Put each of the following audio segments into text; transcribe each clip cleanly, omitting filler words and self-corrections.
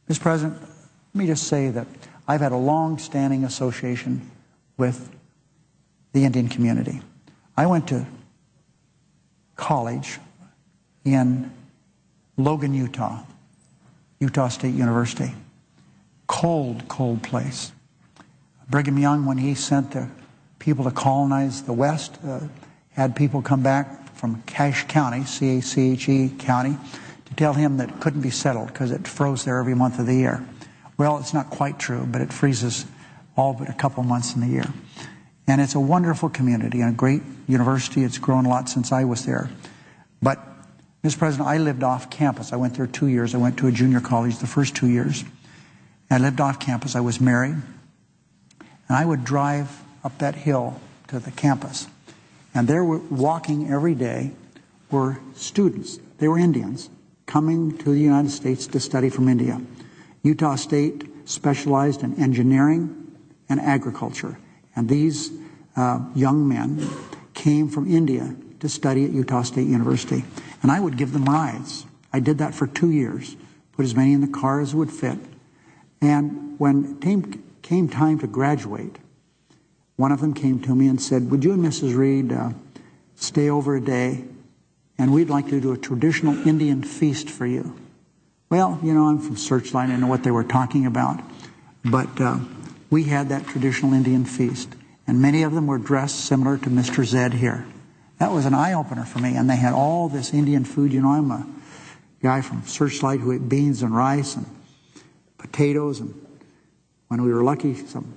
Mr. President, let me just say that I've had a long-standing association with the Indian community. I went to college in Logan, Utah, Utah State University. Cold, cold place. Brigham Young, when he sent the people to colonize the West, had people come back from Cache County, C-A-C-H-E County, to tell him that it couldn't be settled because it froze there every month of the year. Well, it's not quite true, but it freezes all but a couple months in the year. And it's a wonderful community and a great university. It's grown a lot since I was there. But, Mr. President, I lived off campus. I went there 2 years. I went to a junior college the first 2 years. I lived off campus. I was married. And I would drive up that hill to the campus. And there were walking every day were students. They were Indians coming to the United States to study from India. Utah State specialized in engineering and agriculture. And these young men came from India to study at Utah State University. And I would give them rides. I did that for 2 years, put as many in the car as would fit. And when it came time to graduate, one of them came to me and said, "Would you and Mrs. Reid stay over a day, and we'd like to do a traditional Indian feast for you." Well, you know, I'm from Searchlight. I know what they were talking about. But we had that traditional Indian feast, and many of them were dressed similar to Mr. Zed here. That was an eye-opener for me, and they had all this Indian food. You know, I'm a guy from Searchlight who ate beans and rice and potatoes, and when we were lucky, some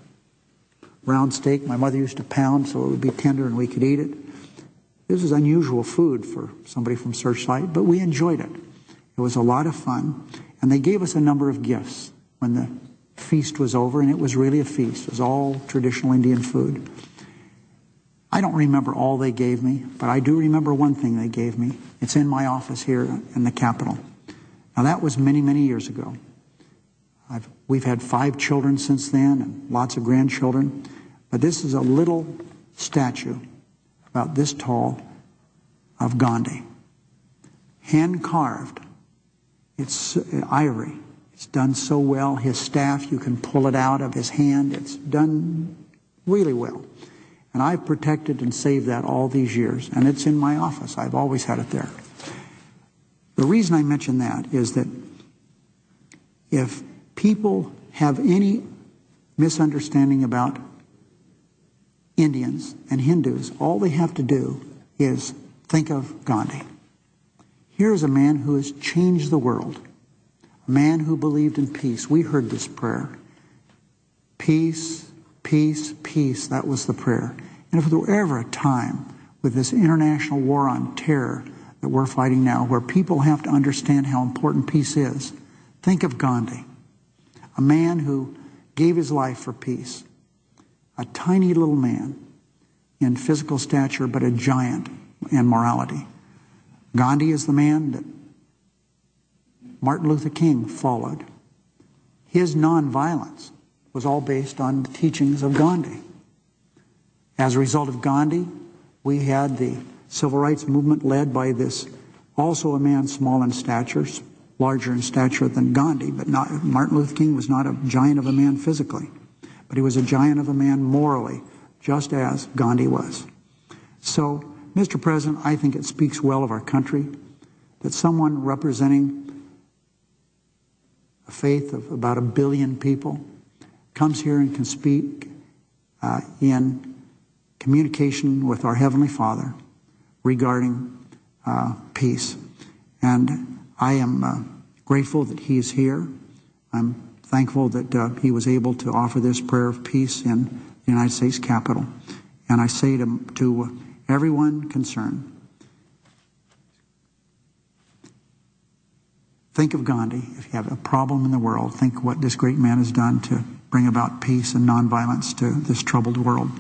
round steak my mother used to pound so it would be tender and we could eat it. This was unusual food for somebody from Searchlight, but we enjoyed it. It was a lot of fun, and they gave us a number of gifts when the feast was over, and it was really a feast. It was all traditional Indian food. I don't remember all they gave me, but I do remember one thing they gave me. It's in my office here in the Capitol. Now, that was many, many years ago. We've had 5 children since then and lots of grandchildren. But this is a little statue about this tall of Gandhi. Hand-carved. It's ivory. It's done so well. His staff, you can pull it out of his hand. It's done really well. And I've protected and saved that all these years. And it's in my office. I've always had it there. The reason I mention that is that if people have any misunderstanding about Indians and Hindus, all they have to do is think of Gandhi. Here's a man who has changed the world, a man who believed in peace. We heard this prayer. Peace, peace, peace, that was the prayer. And if there were ever a time with this international war on terror that we're fighting now, where people have to understand how important peace is, think of Gandhi. A man who gave his life for peace. A tiny little man in physical stature, but a giant in morality. Gandhi is the man that Martin Luther King followed. His nonviolence was all based on the teachings of Gandhi. As a result of Gandhi, we had the civil rights movement led by this, also a man small in stature, larger in stature than Gandhi, but Martin Luther King was not a giant of a man physically, but he was a giant of a man morally, just as Gandhi was. So, Mr. President, I think it speaks well of our country that someone representing a faith of about 1 billion people comes here and can speak in communication with our Heavenly Father regarding peace. And I am grateful that he is here. I'm thankful that he was able to offer this prayer of peace in the United States Capitol. And I say to everyone concerned, think of Gandhi. If you have a problem in the world, think what this great man has done to bring about peace and nonviolence to this troubled world.